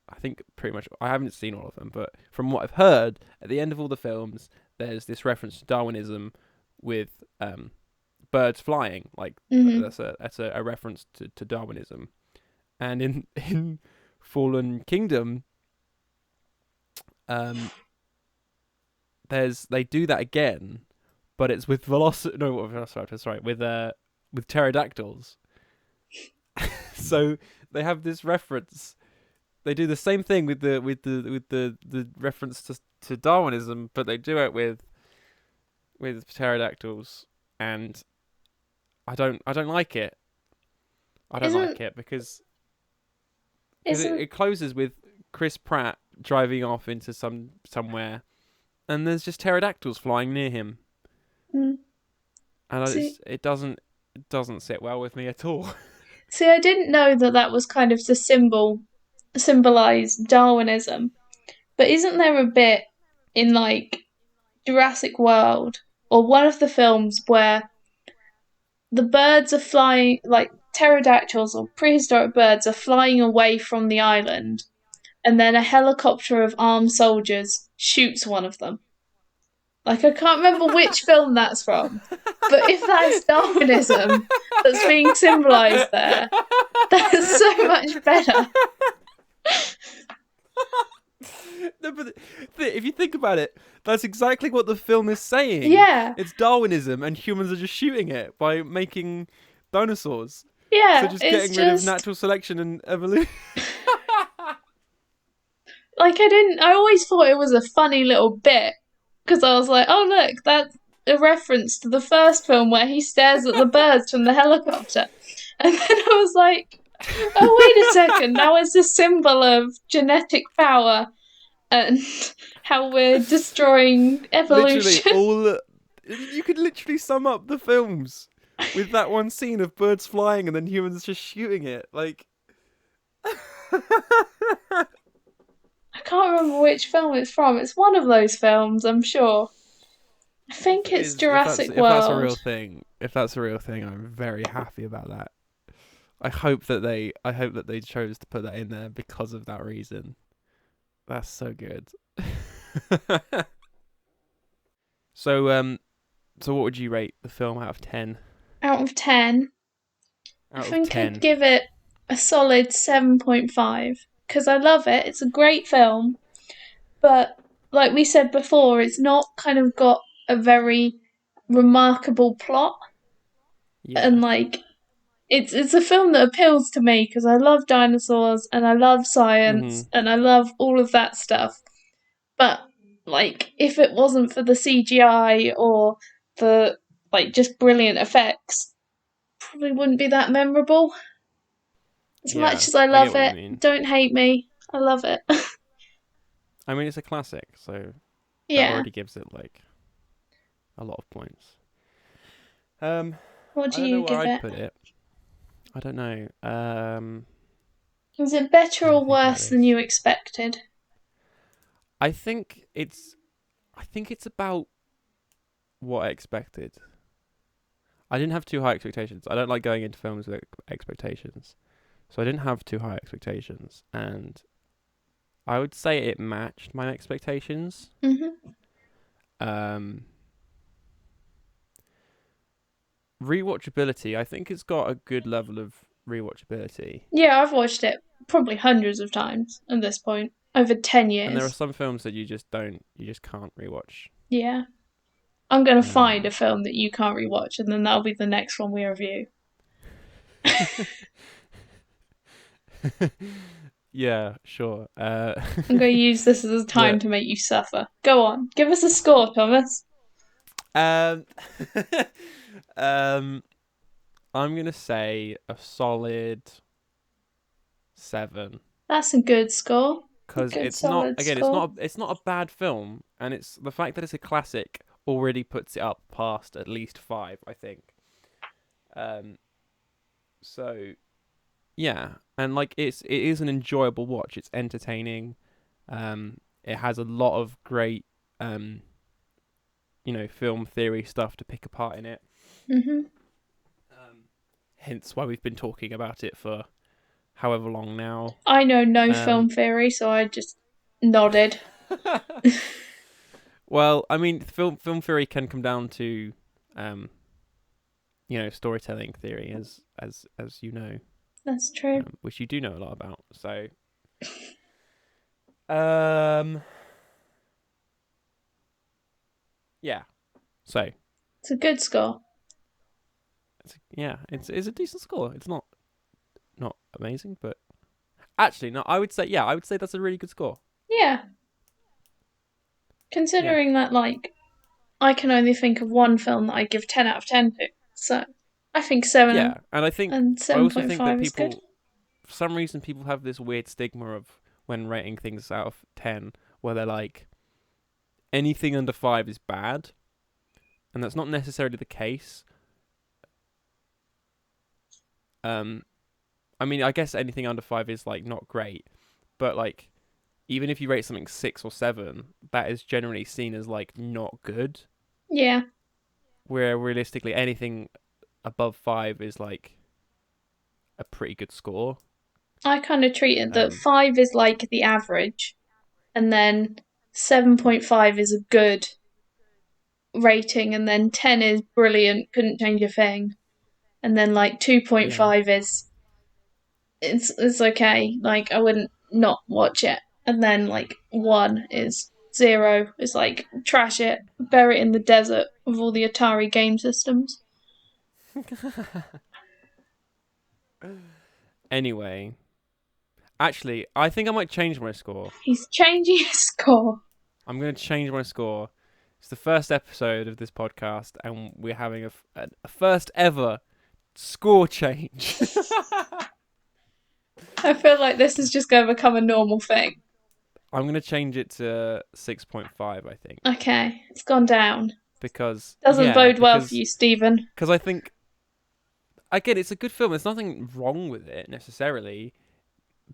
I think pretty much I haven't seen all of them, but from what I've heard, at the end of all the films, there's this reference to Darwinism with birds flying. Like hmm that's a reference to Darwinism, and in Fallen Kingdom, um, they do that again, but it's with velociraptors. Sorry, with pterodactyls. So they have this reference. They do the same thing with the reference to Darwinism, but they do it with pterodactyls, and I don't like it. I don't Isn't like it because isn't it closes with Chris Pratt driving off into somewhere, and there's just pterodactyls flying near him, mm, and see it doesn't sit well with me at all. see I didn't know that was kind of the symbolize Darwinism. But isn't there a bit in like Jurassic World or one of the films where the birds are flying, like pterodactyls or prehistoric birds are flying away from the island, and then a helicopter of armed soldiers shoots one of them? Like, I can't remember which film that's from, but if that's Darwinism that's being symbolised there, that's so much better. No, but if you think about it, that's exactly what the film is saying. Yeah, It's Darwinism, and humans are just shooting it by making dinosaurs. So yeah, just it's getting rid of just natural selection and evolution. like I always thought it was a funny little bit because I was like, oh look, that's a reference to the first film where he stares at the birds from the helicopter, and then I was like, oh wait a second, now it's a symbol of genetic power and how we're destroying Literally, evolution. you could literally sum up the films with that one scene of birds flying and then humans just shooting it. Like, I can't remember which film it's from. It's one of those films, I'm sure. I think it's Jurassic if that's a World. real thing, I'm very happy about that. I hope that they chose to put that in there because of that reason. That's so good. So so what would you rate the film out of 10? Out of 10, I Out of think I'd 10. give it a solid 7.5 because I love it. It's a great film, but like we said before, it's not kind of got a very remarkable plot, Yeah. and like it's a film that appeals to me because I love dinosaurs and I love science Mhm. and I love all of that stuff. But like if it wasn't for the CGI or the like just brilliant effects, probably wouldn't be that memorable. As much Yeah, as I I get love what you it, mean. don't hate me. I love it. I mean, it's a classic, so that Yeah. already gives it like a lot of points. Um, What I do don't know you where give I'd it? put it. I don't know. Was it better Let me or think about worse than this. you expected? I think it's about what I expected. I didn't have too high expectations. I don't like going into films with expectations. So I didn't have too high expectations, and I would say it matched my expectations. hmm Um, Re-Watchability, I think it's got a good level of rewatchability. Yeah, I've watched it probably hundreds of times at this point, over 10 And there are years. some films that you just can't rewatch. Yeah. I'm going to find a Um, film that you can't rewatch, and then that'll be the next one we review. yeah, sure. I'm going to use this as a time Look, to make you suffer. Go on, give us a score, Thomas. um, um, I'm gonna say a solid 7 That's a good score. A because good solid score. it's not a bad film, and it's the fact that it's a classic already puts it up past at least 5, I think. Um, so yeah, and like it is an enjoyable watch. It's entertaining. It has a lot of great film theory stuff to pick apart in it. hmm Hence why we've been talking about it for however long now. I know no Um, film theory, so I just nodded. well, I mean, film theory can come down to, storytelling theory, as you know, That's true. which you do know a lot about. So, um, yeah. So, It's a good score. it's a decent score. It's not amazing, but actually, no, I would say that's a really good score. Yeah. Yeah, Considering that, like, I can only think of one film that I give 10 out of 10 to. So, I think 7 yeah, and I also think that 7.5 is good. people, for some reason, people have this weird stigma of when rating things out of 10, where they're like, anything under 5 is bad, and that's not necessarily the case. I mean, I guess anything under 5 is like not great, but like even if you rate something 6 or 7, that is generally seen as like not good. Yeah. Where realistically, anything above 5 is like a pretty good score. I kind of treat it that Um, 5 is like the average, and then 7.5 is a good rating, and then 10 is brilliant, couldn't change a thing, and then like yeah, 2.5 is it's okay, like I wouldn't not watch it, and then like 1 is 0, is like trash it, bury it in the desert with all the Atari game systems. anyway, actually, I think I might change my score. He's changing his score. I'm going to change my score. It's the first episode of this podcast, and we're having a first ever score change. I feel like this is just going to become a normal thing. I'm going to change it to 6.5, I think. Okay, it's gone down. Because, Doesn't yeah, bode well for you, Stephen. because I think, again, it's a good film. There's nothing wrong with it, necessarily.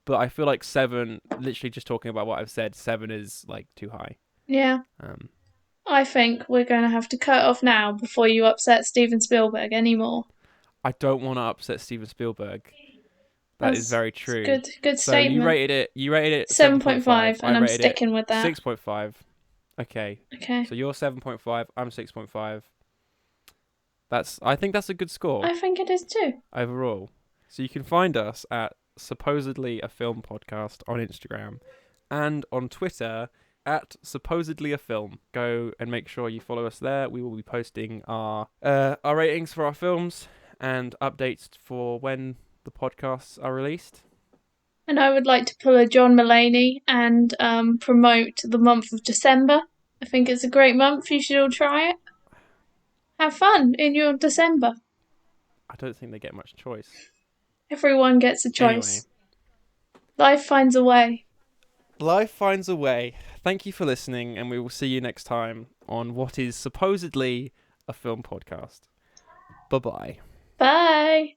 But I feel like 7, literally just talking about what I've said, 7 is, like, too high. Yeah. Um, I think we're going to have to cut off now before you upset Steven Spielberg anymore. I don't want to upset Steven Spielberg. That is very true. Good So you statement. rated it 7.5, and I I'm rated it sticking with that. 6.5. Okay. Okay. So you're 7.5, I'm 6.5. I think that's a good score I think it is too. overall. So you can find us at Supposedly a Film Podcast on Instagram and on Twitter at Supposedly a Film. Go and make sure you follow us there. We will be posting our ratings for our films and updates for when the podcasts are released. And I would like to pull a John Mulaney and promote the month of December. I think it's a great month. You should all try it. Have fun in your December. I don't think they get much choice. Everyone gets a choice. Anyway. Life finds a way. Life finds a way. Thank you for listening, and we will see you next time on what is supposedly a film podcast. Bye-bye. Bye.